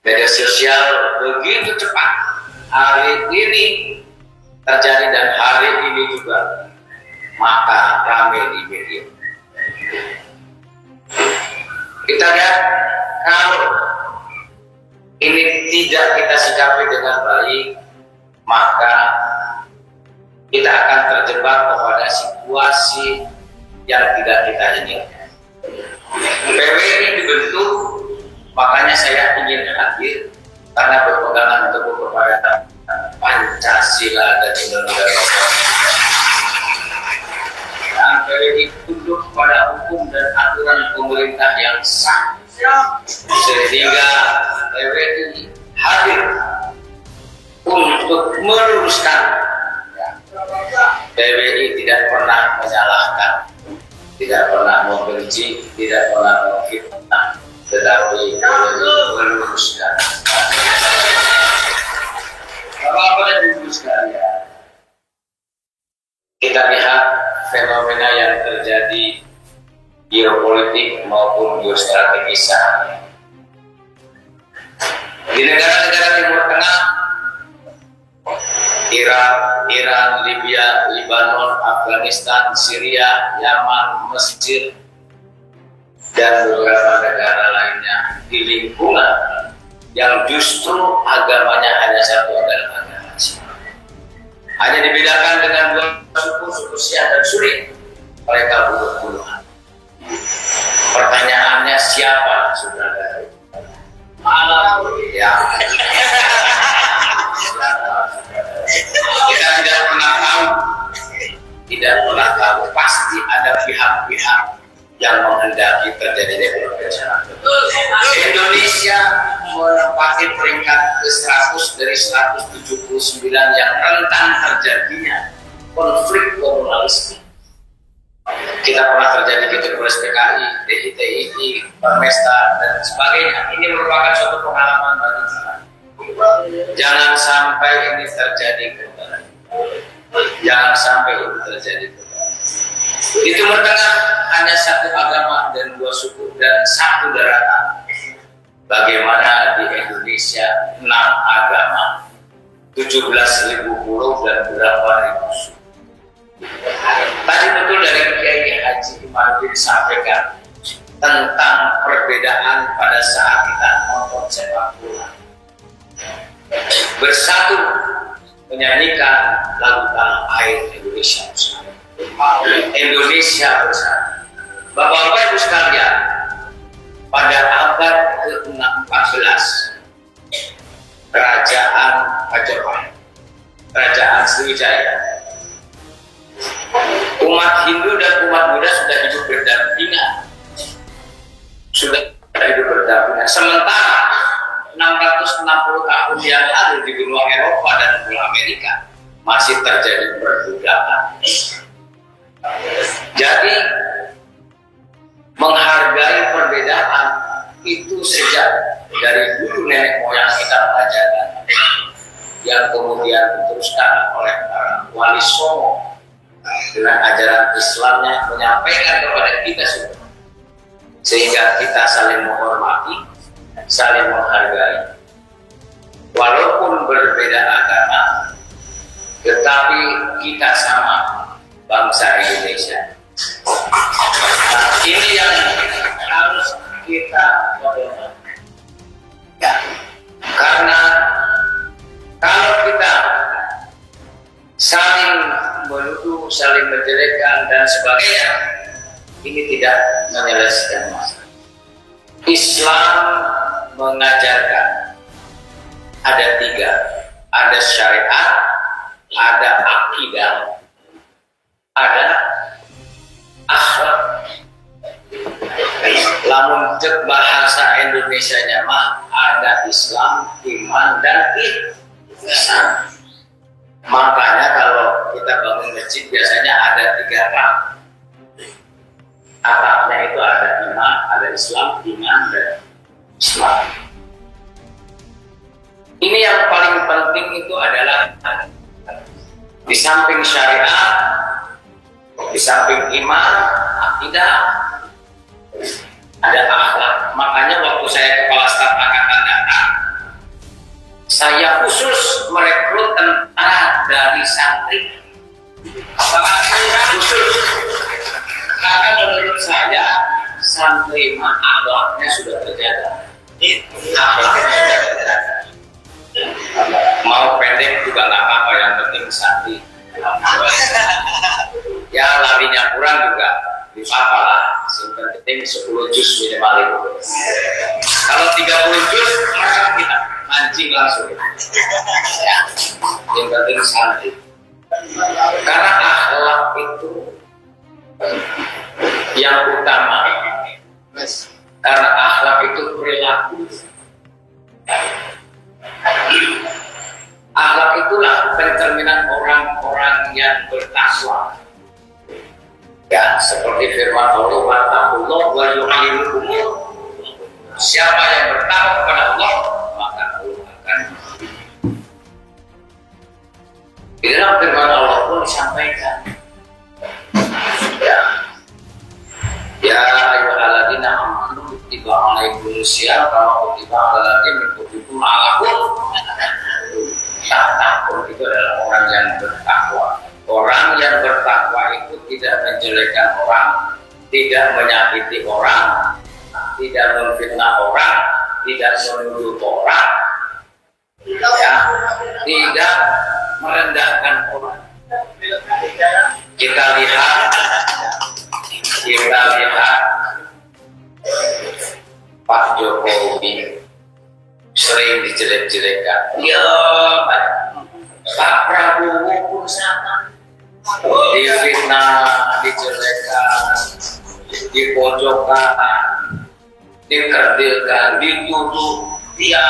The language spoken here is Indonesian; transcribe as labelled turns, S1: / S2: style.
S1: Media sosial begitu cepat hari ini terjadi dan hari ini juga maka ramai di media. Kita lihat kalau ini tidak kita sikapi dengan baik, maka kita akan terjebak kepada situasi yang tidak kita inginkan. PWI dibentuk, makanya saya ingin hadir karena berpegangan teguh kepada Pancasila dan Undang-Undang. Dan PWI tunduk pada hukum dan aturan pemerintah yang sah, sehingga PWI hadir untuk meluruskan. PWI tidak pernah menyalahkan, tidak pernah membenci, tidak pernah memfitnah, tetapi meluruskan. Bapak-bapak dan ibu sekalian, kita lihat fenomena yang terjadi geopolitik maupun geostrategis saat ini. Di negara-negara Timur Tengah, Irak, Iran, Libya, Lebanon, Afghanistan, Syria, Yaman, Mesir, dan beberapa negara lainnya di lingkungan yang justru agamanya hanya satu agama Islam. Hanya dibedakan dengan dua suku Syiah dan Sunni. Mereka puluh-puluhan. Pertanyaannya siapa saudara? Malam ya. Kita tidak pernah tahu, pasti ada pihak-pihak yang menghendaki terjadinya perpecahan. Indonesia menempati peringkat ke-100 dari 179 yang rentan terjadinya konflik komunalisme. Kita pernah terjadi Kejurnas PKI, DITII, Permesta dan sebagainya. Ini merupakan suatu pengalaman bagi kita. Jangan sampai ini terjadi kembali. Jangan sampai ini terjadi kembali. Di Timur Tengah hanya satu agama dan dua suku dan satu daratan. Bagaimana di Indonesia 6 agama, 17.000 pulau dan berapa ribu suku. Tadi betul dari Kiai Haji Imanuddin sampaikan tentang perbedaan pada saat kita nonton sepak bola. Bersatu menyanyikan lagu tanah air Indonesia bersatu. Indonesia bersatu. Bapak-bapak ibu sekalian, pada abad ke-14 Kerajaan Majapahit, Kerajaan Sriwijaya, umat Hindu dan umat Buddha sudah hidup berdampingan. Sementara 660 tahun yang lalu di benua Eropa dan benua Amerika masih terjadi perbudakan. Jadi menghargai perbedaan itu sejak dari dulu nenek moyang kita mengajarkan, yang kemudian diteruskan oleh para wali songo dengan ajaran Islamnya menyampaikan kepada kita semua, sehingga kita saling menghormati, saling menghargai, walaupun berbeda agama, tetapi kita sama bangsa Indonesia. Nah, ini yang harus kita pedoman. Ya, karena kalau kita saling menuduh, saling menjelekkan dan sebagainya, ini tidak menyelesaikan masalah. Islam mengajarkan ada 3, ada syariat, ada akidah, ada akhlak. Lamun cek bahasa Indonesianya mah ada Islam, iman dan ihsan. Makanya kalau kita bangun masjid biasanya ada 3 rak. Atapnya itu ada iman, ada Islam, iman dan Islam. Ini yang paling penting itu adalah di samping syariat, di samping iman, akidah, ada akhlak. Makanya waktu saya kepala staf angkatan darat, dari santri. Khusus karena menurut saya santri akhlaknya sudah terjaga. Mau pendek juga nggak apa-apa, yang penting santri. Ya larinya kurang juga di apa lah, yang penting 10 juz minimal itu. Kalau 30 juz langsung kita mancing langsung ya. Yang penting santri, karena akhlak itu yang utama. Karena akhlak itu perilaku. Akhlak itulah pencerminan orang-orang yang bertakwa. Ya, seperti firman Allah, "Wattaqullah wa yu'allimukumullah." Siapa yang bertakwa kepada Allah, maka Allah akan. Di dalam firman Allah pun disampaikan, ya ayyuhalladzina amanu kutiba alaikumusiyam kama kutiba alal ladzina min qablikum la'allakum tattaqun. Itu adalah orang yang bertakwa. Orang yang bertakwa itu tidak menjelekkan orang, tidak menyakiti orang, tidak memfitnah orang, tidak menuduh orang, ya, tidak merendahkan orang. Kita lihat Pak Jokowi sering dijelek-jelekan. Ya, Pak Prabowo pun sama, difitnah, dijelekan, dipojokkan, dikerdilkan, dituduh. Dia